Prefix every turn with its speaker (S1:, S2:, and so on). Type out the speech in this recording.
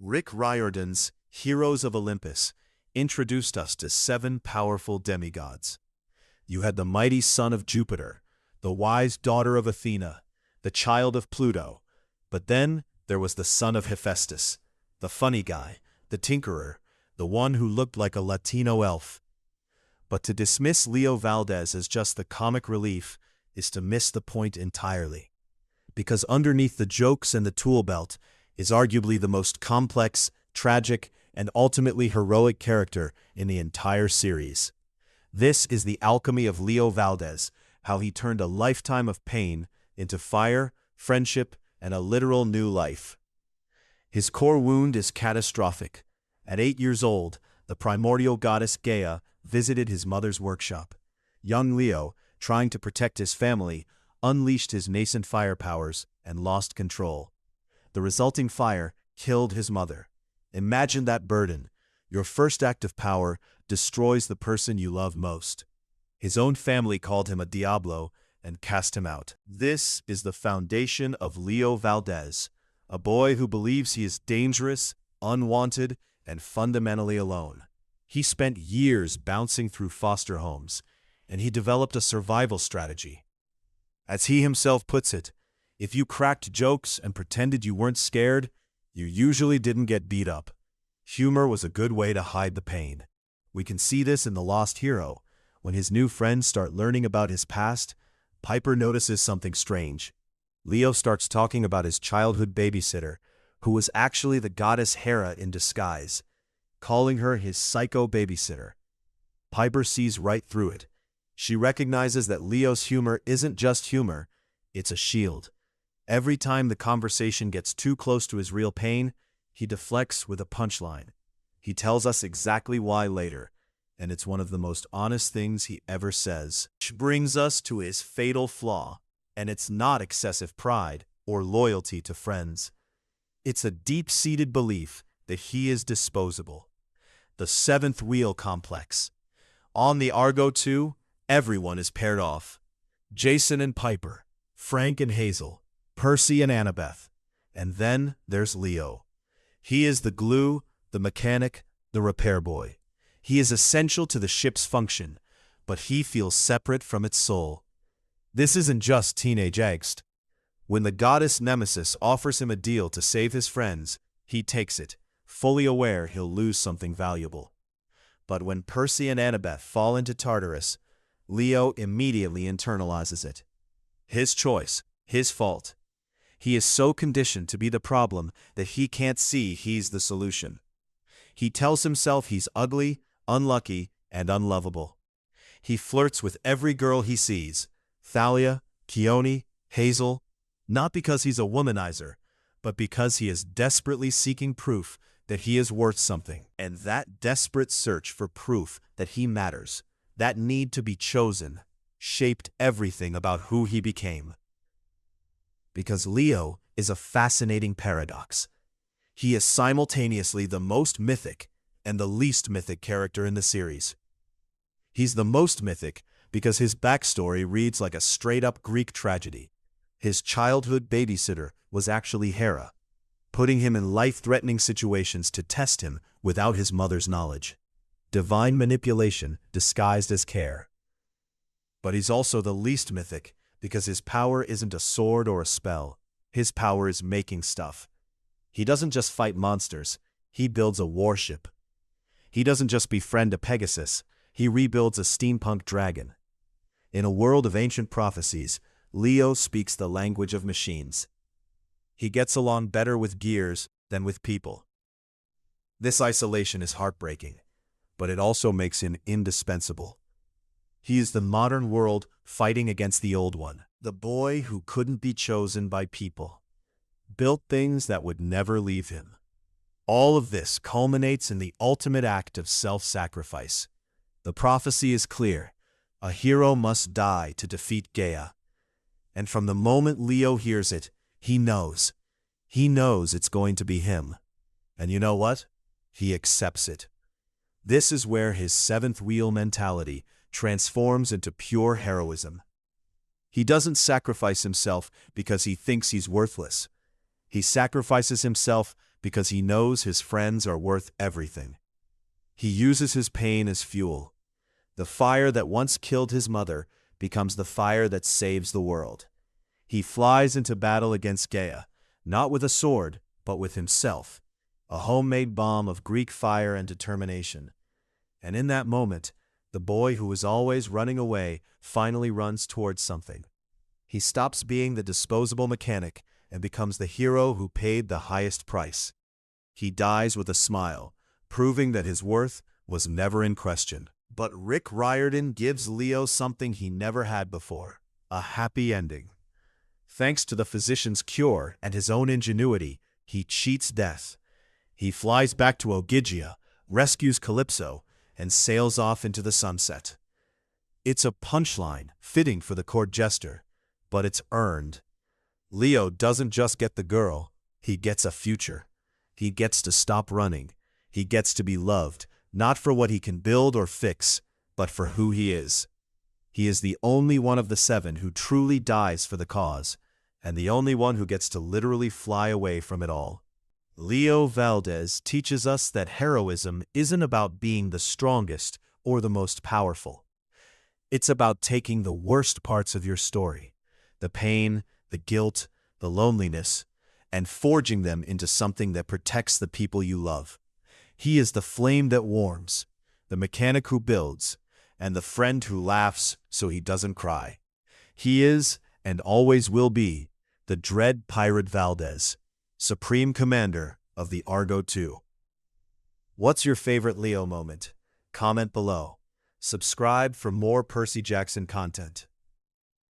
S1: Rick Riordan's Heroes of Olympus introduced us to 7 powerful demigods. You had the mighty son of Jupiter, the wise daughter of Athena, the child of Pluto, but then there was the son of Hephaestus, the funny guy, the tinkerer, the one who looked like a Latino elf. But to dismiss Leo Valdez as just the comic relief is to miss the point entirely. Because underneath the jokes and the tool belt is arguably the most complex, tragic, and ultimately heroic character in the entire series. This is the alchemy of Leo Valdez, how he turned a lifetime of pain into fire, friendship, and a literal new life. His core wound is catastrophic. At 8 years old, the primordial goddess Gaia visited his mother's workshop. Young Leo, trying to protect his family, unleashed his nascent fire powers and lost control. The resulting fire killed his mother. Imagine that burden. Your first act of power destroys the person you love most. His own family called him a Diablo and cast him out. This is the foundation of Leo Valdez, a boy who believes he is dangerous, unwanted, and fundamentally alone. He spent years bouncing through foster homes, and he developed a survival strategy. As he himself puts it, if you cracked jokes and pretended you weren't scared, you usually didn't get beat up. Humor was a good way to hide the pain. We can see this in The Lost Hero. When his new friends start learning about his past, Piper notices something strange. Leo starts talking about his childhood babysitter, who was actually the goddess Hera in disguise, calling her his psycho babysitter. Piper sees right through it. She recognizes that Leo's humor isn't just humor, it's a shield. Every time the conversation gets too close to his real pain, he deflects with a punchline. He tells us exactly why later, and it's one of the most honest things he ever says. Which brings us to his fatal flaw, and it's not excessive pride or loyalty to friends. It's a deep-seated belief that he is disposable. The seventh wheel complex. On the Argo 2, everyone is paired off. Jason and Piper, Frank and Hazel, Percy and Annabeth. And then there's Leo. He is the glue, the mechanic, the repair boy. He is essential to the ship's function, but he feels separate from its soul. This isn't just teenage angst. When the goddess Nemesis offers him a deal to save his friends, he takes it, fully aware he'll lose something valuable. But when Percy and Annabeth fall into Tartarus, Leo immediately internalizes it. His choice, his fault. He is so conditioned to be the problem that he can't see he's the solution. He tells himself he's ugly, unlucky, and unlovable. He flirts with every girl he sees, Thalia, Keone, Hazel, not because he's a womanizer, but because he is desperately seeking proof that he is worth something. And that desperate search for proof that he matters, that need to be chosen, shaped everything about who he became. Because Leo is a fascinating paradox. He is simultaneously the most mythic and the least mythic character in the series. He's the most mythic because his backstory reads like a straight-up Greek tragedy. His childhood babysitter was actually Hera, putting him in life-threatening situations to test him without his mother's knowledge. Divine manipulation disguised as care. But he's also the least mythic because his power isn't a sword or a spell. His power is making stuff. He doesn't just fight monsters, he builds a warship. He doesn't just befriend a Pegasus, he rebuilds a steampunk dragon. In a world of ancient prophecies, Leo speaks the language of machines. He gets along better with gears than with people. This isolation is heartbreaking, but it also makes him indispensable. He is the modern world fighting against the old one. The boy who couldn't be chosen by people. Built things that would never leave him. All of this culminates in the ultimate act of self-sacrifice. The prophecy is clear. A hero must die to defeat Gaia. And from the moment Leo hears it, he knows. He knows it's going to be him. And you know what? He accepts it. This is where his seventh wheel mentality transforms into pure heroism. He doesn't sacrifice himself because he thinks he's worthless. He sacrifices himself because he knows his friends are worth everything. He uses his pain as fuel. The fire that once killed his mother becomes the fire that saves the world. He flies into battle against Gaia, not with a sword, but with himself, a homemade bomb of Greek fire and determination. And in that moment, the boy who was always running away finally runs towards something. He stops being the disposable mechanic and becomes the hero who paid the highest price. He dies with a smile, proving that his worth was never in question. But Rick Riordan gives Leo something he never had before: a happy ending. Thanks to the physician's cure and his own ingenuity, he cheats death. He flies back to Ogygia, rescues Calypso, and sails off into the sunset. It's a punchline, fitting for the court jester, but it's earned. Leo doesn't just get the girl, he gets a future. He gets to stop running. He gets to be loved, not for what he can build or fix, but for who he is. He is the only one of the 7 who truly dies for the cause, and the only one who gets to literally fly away from it all. Leo Valdez teaches us that heroism isn't about being the strongest or the most powerful. It's about taking the worst parts of your story, the pain, the guilt, the loneliness, and forging them into something that protects the people you love. He is the flame that warms, the mechanic who builds, and the friend who laughs so he doesn't cry. He is, and always will be, the dread pirate Valdez, Supreme Commander of the Argo II. What's your favorite Leo moment? Comment below. Subscribe for more Percy Jackson content.